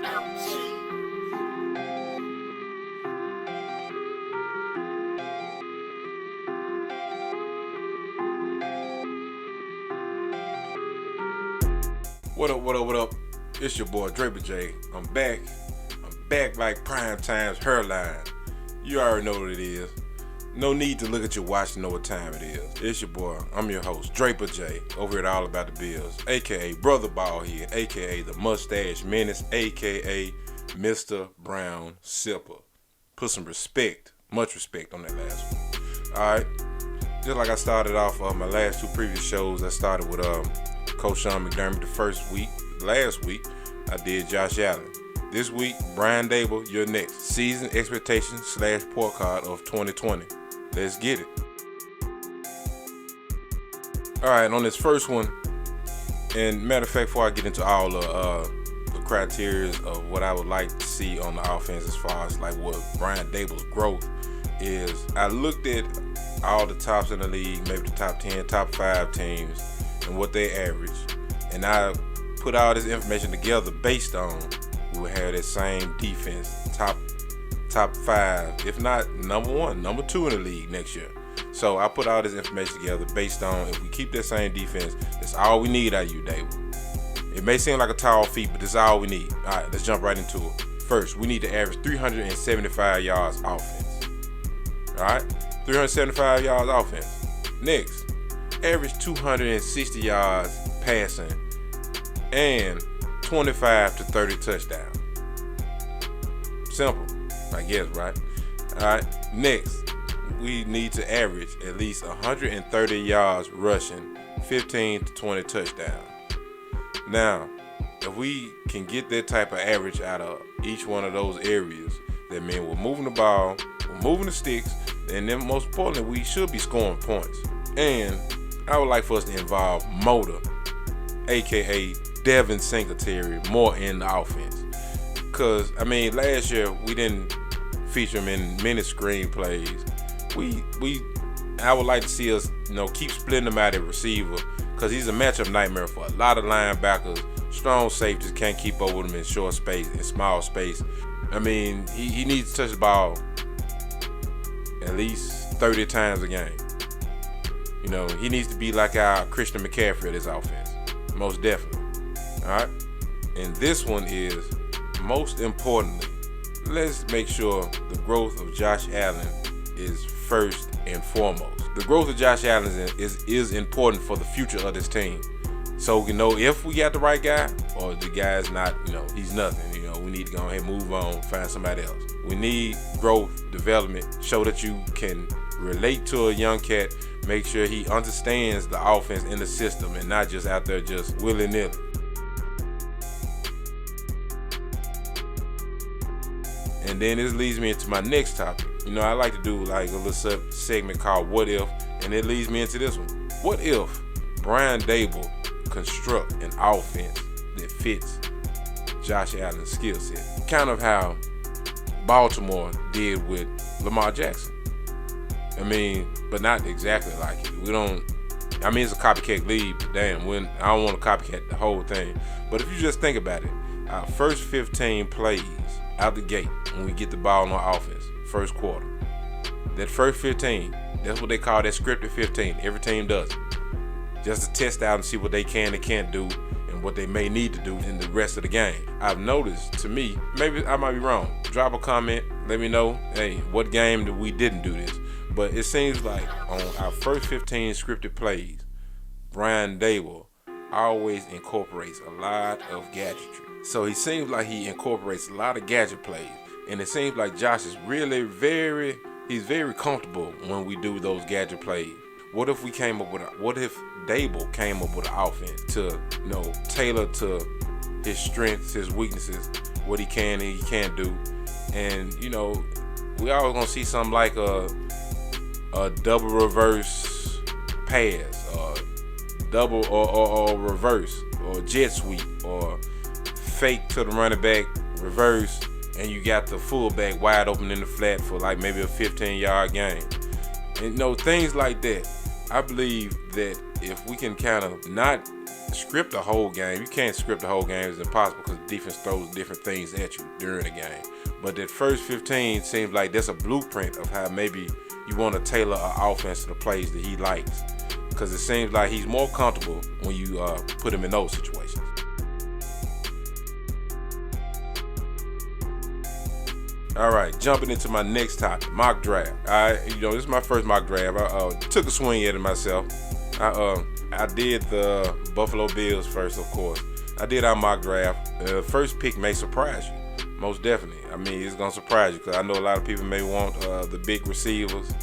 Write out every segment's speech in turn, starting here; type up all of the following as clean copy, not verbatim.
What up, what up, what up? It's your boy Draper J. I'm back like prime time's hairline. You already know what it is. No need to look at your watch to know what time it is. It's your boy, I'm your host, Draper J, over here at All About the Bills, aka Brother Ballhead, aka the Mustache Menace, aka Mr. Brown Sipper. Put some respect, much respect on that last one. Alright, just like I started off my last two previous shows, I started with Coach Sean McDermott the first week. Last week, I did Josh Allen. This week, Brian Daboll, you're next. Season expectations / port card of 2020. Let's get it. Alright, on this first one, and matter of fact, before I get into all the criteria of what I would like to see on the offense as far as like what Brian Daboll's growth is, I looked at all the tops in the league, maybe the top 10, top 5 teams, and what they average, and I put all this information together based on we will have that same defense, top 5, if not number 1, number 2 in the league next year. So I put all this information together based on if we keep that same defense, that's all we need out of you, Daboll. It may seem like a tall feat, but that's all we need. All right, let's jump right into it. First, we need to average 375 yards offense. All right, 375 yards offense. Next, average 260 yards passing and 25 to 30 touchdowns. Simple, I guess, right? All right, next, we need to average at least 130 yards rushing, 15 to 20 touchdowns. Now, if we can get that type of average out of each one of those areas, that means we're moving the ball, we're moving the sticks, and then most importantly, we should be scoring points. And I would like for us to involve Motor, aka Devin Singletary, more in the offense. Because, I mean, last year we didn't feature him in many screenplays. I would like to see us, keep splitting him out at receiver, because he's a matchup nightmare for a lot of linebackers. Strong safeties can't keep up with him in short space, in small space. I mean, he needs to touch the ball at least 30 times a game. He needs to be like our Christian McCaffrey of this offense. Most definitely. All right? And this one is, most importantly, let's make sure the growth of Josh Allen is first and foremost. The growth of Josh Allen is important for the future of this team. So we know if we got the right guy or the guy's not, he's nothing. We need to go ahead and move on, find somebody else. We need growth, development, show that you can relate to a young cat, make sure he understands the offense and the system and not just out there just willy-nilly. And then this leads me into my next topic. I like to do like a little segment called What If, and it leads me into this one. What if Brian Daboll construct an offense that fits Josh Allen's skill set? Kind of how Baltimore did with Lamar Jackson. I mean, but not exactly like it. It's a copycat league, but damn, I don't want to copycat the whole thing. But if you just think about it, our first 15 plays out the gate when we get the ball on offense, first quarter, that first 15, that's what they call that scripted 15. Every team does it. Just to test out and see what they can and can't do and what they may need to do in the rest of the game. I've noticed, to me, maybe I might be wrong. Drop a comment, let me know, hey, what game that we didn't do this? But it seems like on our first 15 scripted plays, Brian Daboll always incorporates a lot of gadgetry. So he seems like he incorporates a lot of gadget plays. And it seems like Josh is really he's very comfortable when we do those gadget plays. What if Daboll came up with an offense to, tailor to his strengths, his weaknesses, what he can and he can't do. And, we always gonna see something like a double reverse pass, or double or reverse, or jet sweep, or fake to the running back, reverse, and you got the fullback wide open in the flat for like maybe a 15-yard gain. And things like that. I believe that if we can kind of not script the whole game. You can't script the whole game. It's impossible because the defense throws different things at you during the game. But that first 15 seems like that's a blueprint of how maybe you want to tailor an offense to the plays that he likes. Because it seems like he's more comfortable when you put him in those situations. All right, jumping into my next topic, mock draft. This is my first mock draft. I took a swing at it myself. I did the Buffalo Bills first, of course. I did our mock draft. The first pick may surprise you, most definitely. I mean, it's gonna surprise you because I know a lot of people may want the big receivers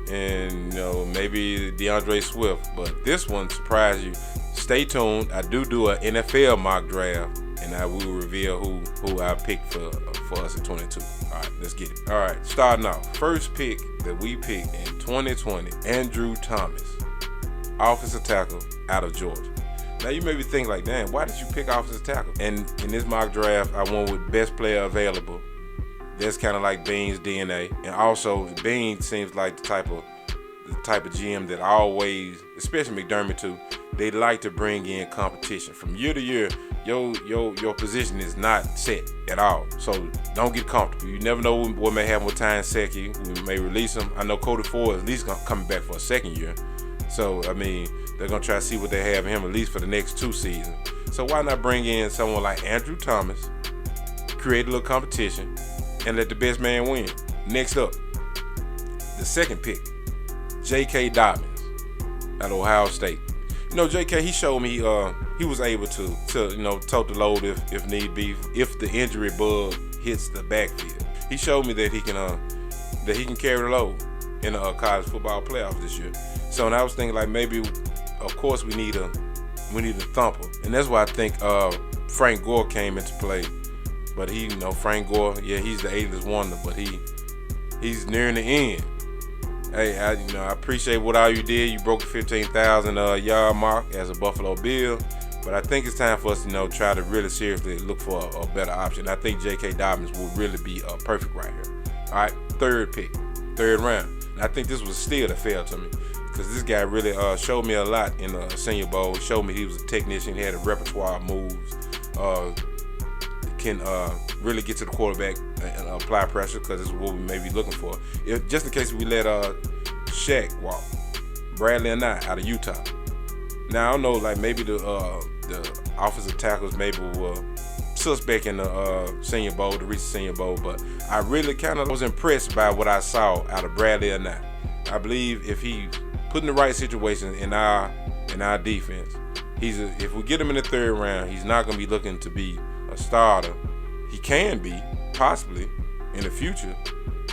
and maybe DeAndre Swift, but this one surprised you. Stay tuned. I do an NFL mock draft, and I will reveal who I picked for us at 22. All right, let's get it. All right, starting off, first pick that we picked in 2020, Andrew Thomas, offensive tackle out of Georgia. Now you may be thinking like, damn, why did you pick offensive tackle? And in this mock draft, I went with best player available. That's kind of like Bean's DNA, and also Bean seems like the type of GM that always, especially McDermott too, they like to bring in competition from year to year. Your position is not set at all, so don't get comfortable. You never know what may happen with Ty Nsekhe. We may release him. I know Cody Ford is at least coming back for a second year, so I mean they're gonna try to see what they have in him at least for the next 2 seasons. So why not bring in someone like Andrew Thomas, create a little competition, and let the best man win? Next up, the second pick, J.K. Dobbins out of Ohio State. J.K., he showed me he was able to tote the load if need be, if the injury bug hits the backfield. He showed me that he can carry the load in a college football playoff this year. So and I was thinking like maybe, of course, we need a thumper, and that's why I think Frank Gore came into play. But Frank Gore, yeah, he's the ageless wonder, but he's nearing the end. Hey, I appreciate what all you did. You broke the 15,000 yard mark as a Buffalo Bill, but I think it's time for us to try to really seriously look for a better option. I think J.K. Dobbins will really be perfect right here. All right, third pick, third round. And I think this was a steal that fell to me because this guy really showed me a lot in the Senior Bowl. He showed me he was a technician. He had a repertoire of moves. Can really get to the quarterback and apply pressure because this is what we may be looking for. Just in case we let Shaq walk. Bradley and I out of Utah. Now I don't know, like maybe the offensive tackles maybe were suspect in the Senior Bowl, the recent Senior Bowl, but I really kind of was impressed by what I saw out of Bradley and I believe if he put in the right situation in our defense, if we get him in the third round, he's not going to be looking to be a starter. He can be possibly in the future,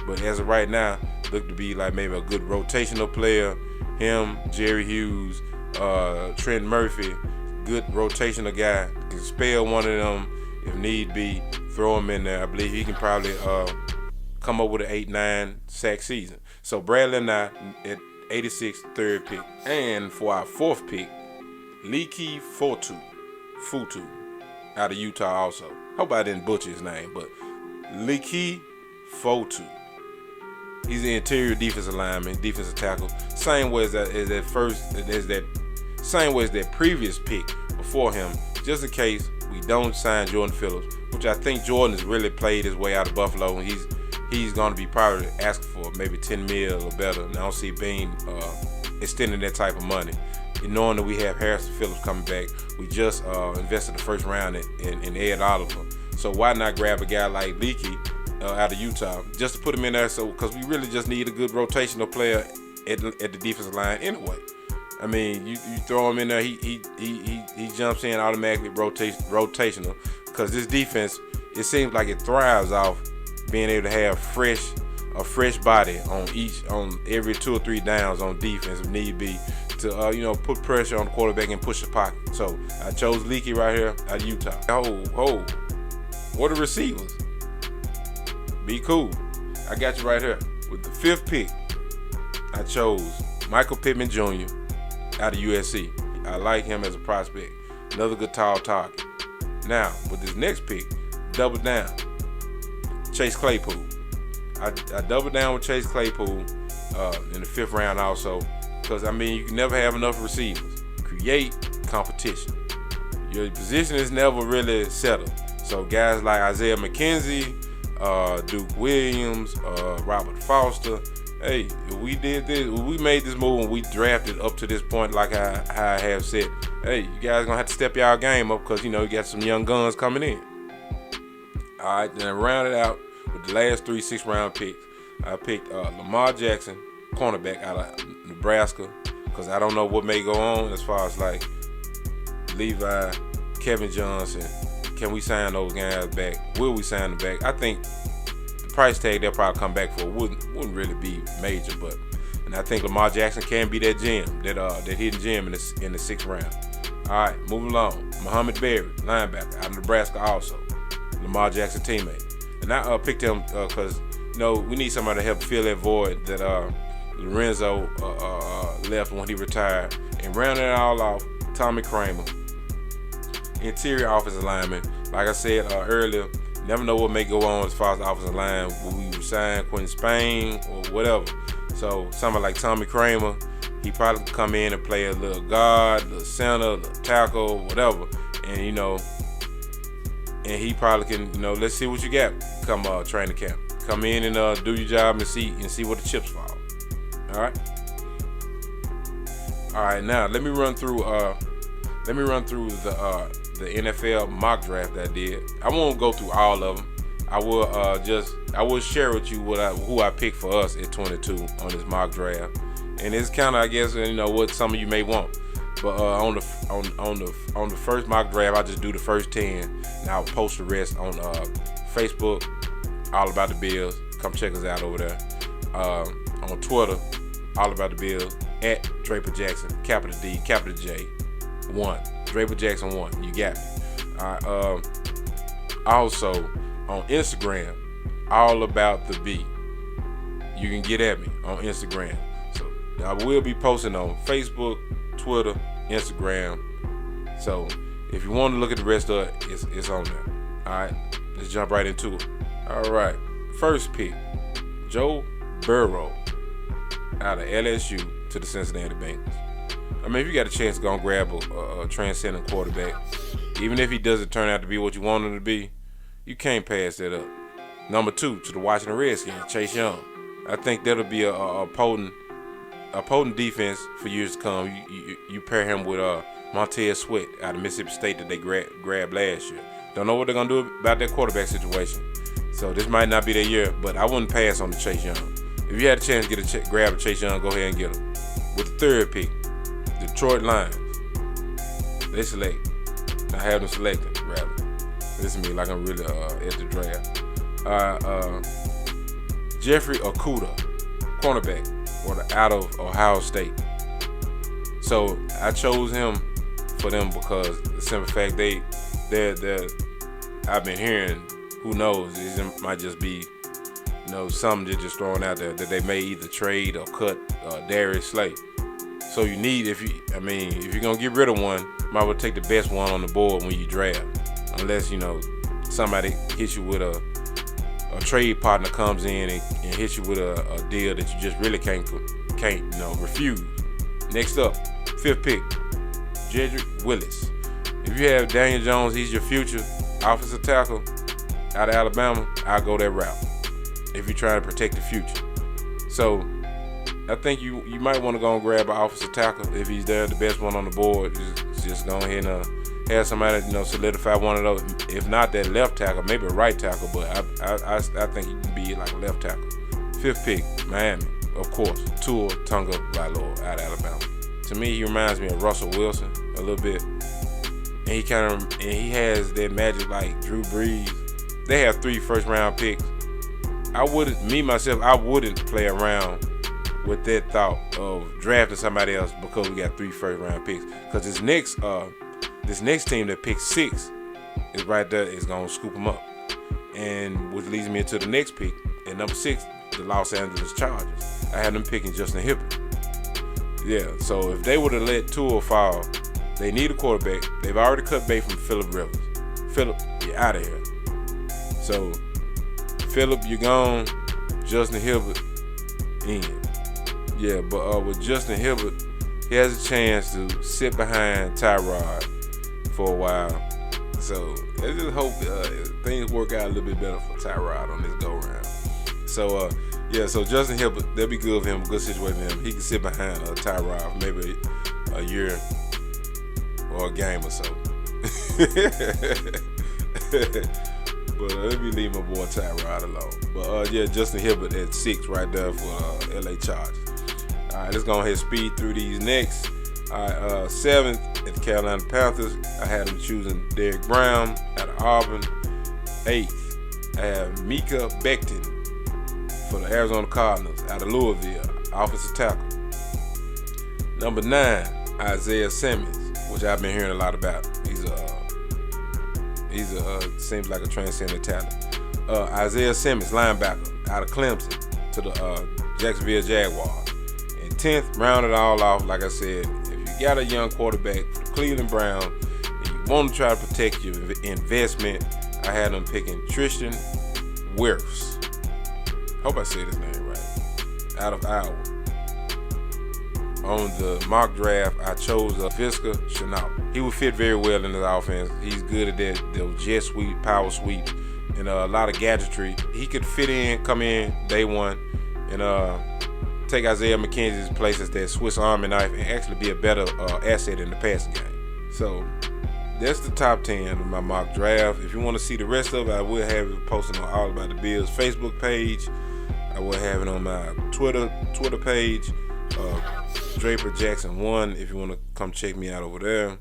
but as of right now, look to be like maybe a good rotational player. Him, Jerry Hughes, Trent Murphy, good rotational guy. Can spell one of them if need be. Throw him in there. I believe he can probably come up with an 8-9 sack season. So Bradley and I at 86, third pick, and for our fourth pick, Leki Fotu out of Utah also. Hope I didn't butcher his name, but Leki Fotu. He's the interior defensive lineman, defensive tackle. Same way as that previous pick before him, just in case we don't sign Jordan Phillips, which I think Jordan has really played his way out of Buffalo, and he's going to be probably asking for maybe $10 million or better. And I don't see Bean extending that type of money. And knowing that we have Harrison Phillips coming back, we just invested the first round in Ed Oliver. So why not grab a guy like Leki out of Utah just to put him in there? So because we really just need a good rotational player at the defensive line anyway. I mean, you throw him in there, he jumps in automatically rotational because this defense, it seems like it thrives off being able to have a fresh body on every 2 or 3 downs on defense if need be to put pressure on the quarterback and push the pocket. So I chose Leki right here out of Utah. Oh, what are receivers? Be cool. I got you right here with the 5th pick. I chose Michael Pittman Jr. out of USC. I like him as a prospect. Another good tall target. Now with this next pick, double down. Chase Claypool. I doubled down with Chase Claypool in the 5th round also, because I mean you can never have enough receivers. Create competition. Your position is never really settled. So guys like Isaiah McKenzie, Duke Williams, Robert Foster. Hey, if we did this, if we made this move and we drafted up to this point, like I have said, hey, you guys gonna have to step y'all game up because you got some young guns coming in. All right, then I rounded out with the last 3 6th-round picks. I picked Lamar Jackson, cornerback out of Nebraska, because I don't know what may go on as far as like Levi, Kevin Johnson. Can we sign those guys back? Will we sign them back? I think the price tag they'll probably come back for wouldn't really be major, and I think Lamar Jackson can be that gem, that hidden gem in the 6th round. All right, moving along. Muhammad Berry, linebacker out of Nebraska, also Lamar Jackson teammate, and I picked him because we need somebody to help fill that void that Lorenzo left when he retired, and rounding it all off, Tommy Kramer, interior offensive lineman. Like I said earlier, never know what may go on as far as the offensive line. Will we resign Quentin Spain or whatever? So somebody like Tommy Kramer, he probably could come in and play a little guard, a little center, a little tackle, whatever. And and he probably can, let's see what you got come training camp. Come in and do your job and see where the chips fall. All right. Now let me run through the NFL mock draft that I did. I won't go through all of them. I will share with you who I picked for us at 22 on this mock draft, and it's kind of, I guess, what some of you may want. But on the first mock draft, I just do the first 10, and I'll post the rest on Facebook. All About the Bills. Come check us out over there. On Twitter, All About the Bills at Draper Jackson, capital D, capital J, 1. Draper Jackson 1. You got me. Also on Instagram, All About the B. You can get at me on Instagram. So I will be posting on Facebook, Twitter, Instagram. So if you want to look at the rest of it, it's on there. All right, let's jump right into it. All right, first pick, Joe Burrow out of LSU to the Cincinnati Bengals. I mean, if you got a chance to go and grab a transcendent quarterback, even if he doesn't turn out to be what you want him to be, you can't pass that up. Number 2, to the Washington Redskins, Chase Young. I think that'll be a potent defense for years to come. You pair him with Montez Sweat out of Mississippi State that they grabbed last year. Don't know what they're gonna do about that quarterback situation. So this might not be their year, but I wouldn't pass on the Chase Young. If you had a chance to grab a Chase Young, go ahead and get him. With the third pick, Detroit Lions. They select. I have them selecting, rather. Listen to me like I'm really at the draft. Jeffrey Okudah, cornerback, out of Ohio State. So I chose him for them because the simple fact they're I've been hearing, who knows, it might just be something they're just throwing out there that they may either trade or cut Darius Slay. So you need, if you're gonna get rid of one, you might well take the best one on the board when you draft. Unless somebody hits you with a trade partner comes in and hits you with a deal that you just really can't refuse. Next up, 5th pick, Jedrick Willis. If you have Daniel Jones, he's your future offensive tackle out of Alabama, I'll go that route if you're trying to protect the future. So I think you might want to go and grab an offensive tackle if he's there, the best one on the board. Just go ahead and have somebody solidify one of those. If not that left tackle, maybe a right tackle, but I think he can be like a left tackle. 5th pick, Miami, of course, Tua Tagovailoa out of Alabama. To me, he reminds me of Russell Wilson a little bit, and he has that magic like Drew Brees. They have 3 first-round picks. I wouldn't play around with that thought of drafting somebody else because we got 3 first-round picks. Because this next team that picks 6 is right there, is gonna scoop them up, and which leads me into the next pick at number 6, the Los Angeles Chargers. I had them picking Justin Herbert. Yeah, so if they would have let Tua fall, they need a quarterback. They've already cut bait from Phillip Rivers. Phillip, you're out of here. So, Phillip, you're gone. Justin Herbert, in. Yeah, but with Justin Herbert, he has a chance to sit behind Tyrod for a while. So I just hope things work out a little bit better for Tyrod on this go round. So so Justin Herbert, that'd be good for him, a good situation for him. He can sit behind Tyrod for maybe a year or a game or so. But let me leave my boy Tyrod alone. But Justin Herbert at 6 right there for LA Chargers. All right, let's go ahead and speed through these next. All right, 7th at the Carolina Panthers, I had them choosing Derrick Brown out of Auburn. 8th, I have Mika Becton for the Arizona Cardinals out of Louisville, offensive tackle. Number 9, Isaiah Simmons, which I've been hearing a lot about. He's seems like a transcendent talent. Isaiah Simmons, linebacker out of Clemson to the Jacksonville Jaguars. And 10th, round it all off, like I said, if you got a young quarterback for the Cleveland Browns and you want to try to protect your investment, I had them picking Tristan Wirfs. Hope I said his name right. Out of Iowa. On the mock draft, I chose Visca Chenault. He would fit very well in the offense. He's good at those jet sweep, power sweep, and a lot of gadgetry. He could fit in, come in day one, and take Isaiah McKenzie's place as that Swiss Army knife and actually be a better asset in the passing game. So that's the top 10 of my mock draft. If you want to see the rest of it, I will have it posted on All About the Bills Facebook page. I will have it on my Twitter page, Draper Jackson 1. If you want to come check me out over there.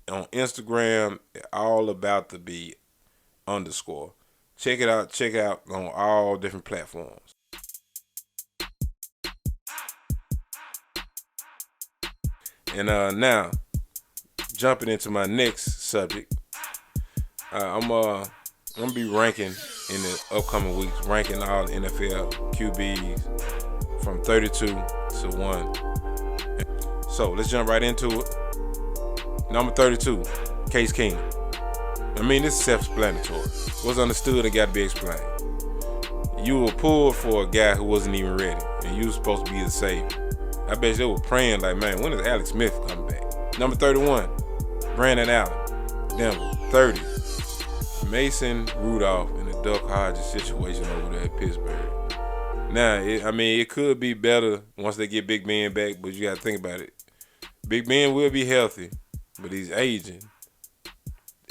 On Instagram, All About the B _ Check it out. Check out on all different platforms. And now, jumping into my next subject, I'm gonna be ranking in the upcoming weeks, ranking all the NFL QBs from 32 to 1. So let's jump right into it. Number 32, Case Keenum. I mean, this is self-explanatory. What's understood and got to be explained. You were pulled for a guy who wasn't even ready, and you were supposed to be the savior. I bet they were praying like, man, when is Alex Smith coming back? Number 31, Brandon Allen, Denver. 30, Mason Rudolph in the Duck Hodges situation over there at Pittsburgh. Now, it could be better once they get Big Ben back, but you got to think about it. Big Ben will be healthy, but he's aging.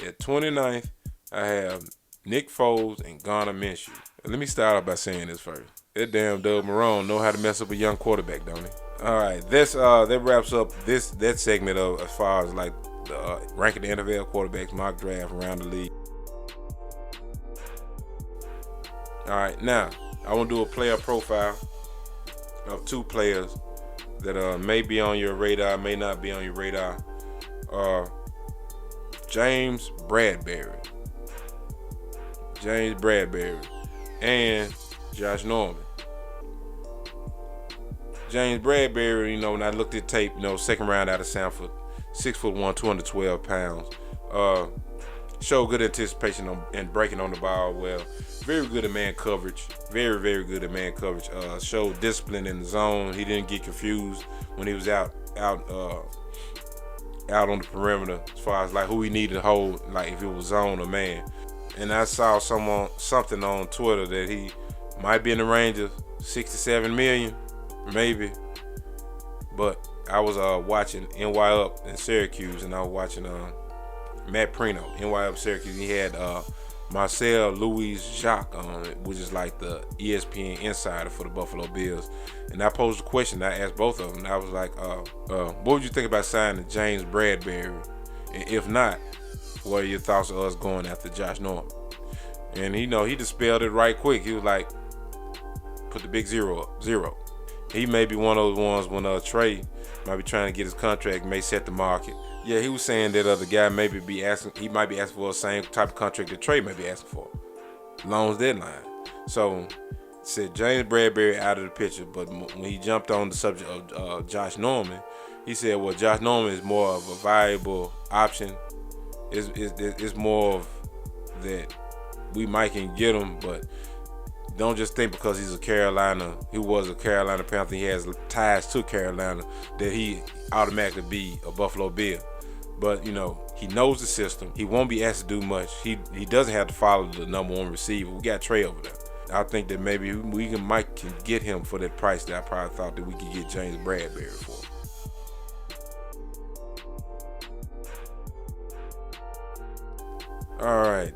At 29th, I have Nick Foles and Garner Minshew. Let me start off by saying this first. That damn Doug Marrone know how to mess up a young quarterback, don't he? All right, that wraps up that segment of as far as like ranking the NFL quarterbacks, mock draft around the league. All right, now I want to do a player profile of 2 players that may be on your radar, may not be on your radar. James Bradbury, and Josh Norman. James Bradbury, when I looked at tape, second round out of Sanford, 6'1", 212 pounds. Showed good anticipation and breaking on the ball well. Very good at man coverage. Very, very good at man coverage. Showed discipline in the zone. He didn't get confused when he was out on the perimeter as far as like who he needed to hold, like if it was zone or man. And I saw something on Twitter that he might be in the range of $6 to $7 million, maybe. But I was watching NY Up in Syracuse, and I was watching Matt Prino, NY Up Syracuse. He had Marcel Louis-Jacques on it, which is like the ESPN insider for the Buffalo Bills. And I posed a question. I asked both of them. And I was like, what would you think about signing James Bradbury? And if not, what are your thoughts of us going after Josh Norman? And he dispelled it right quick. He was like, put the big zero up. Zero. He may be one of those ones when Trey might be trying to get his contract, may set the market. Yeah, he was saying that the guy might be asking for the same type of contract that Trey may be asking for. Loans deadline. So, said James Bradbury out of the picture, but when he jumped on the subject of Josh Norman, he said, well, Josh Norman is more of a viable option. It's more of that we might can get him, but Don't just think because he was a Carolina Panther, he has ties to Carolina, that he automatically be a Buffalo Bill. But he knows the system. He won't be asked to do much. He doesn't have to follow the #1 receiver. We got Trey over there. I think that maybe we can get him for that price that I probably thought that we could get James Bradbury for. All right.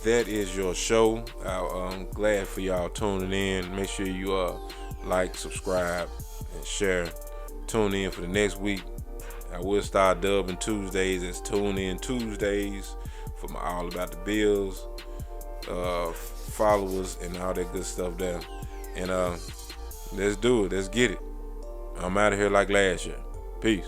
That is your show. I'm glad for y'all tuning in. Make sure you like, subscribe, and share. Tune in for the next week. I will start dubbing Tuesdays as Tune In Tuesdays for my All About the Bills followers and all that good stuff there. And let's do it. Let's get it. I'm out of here like last year. Peace.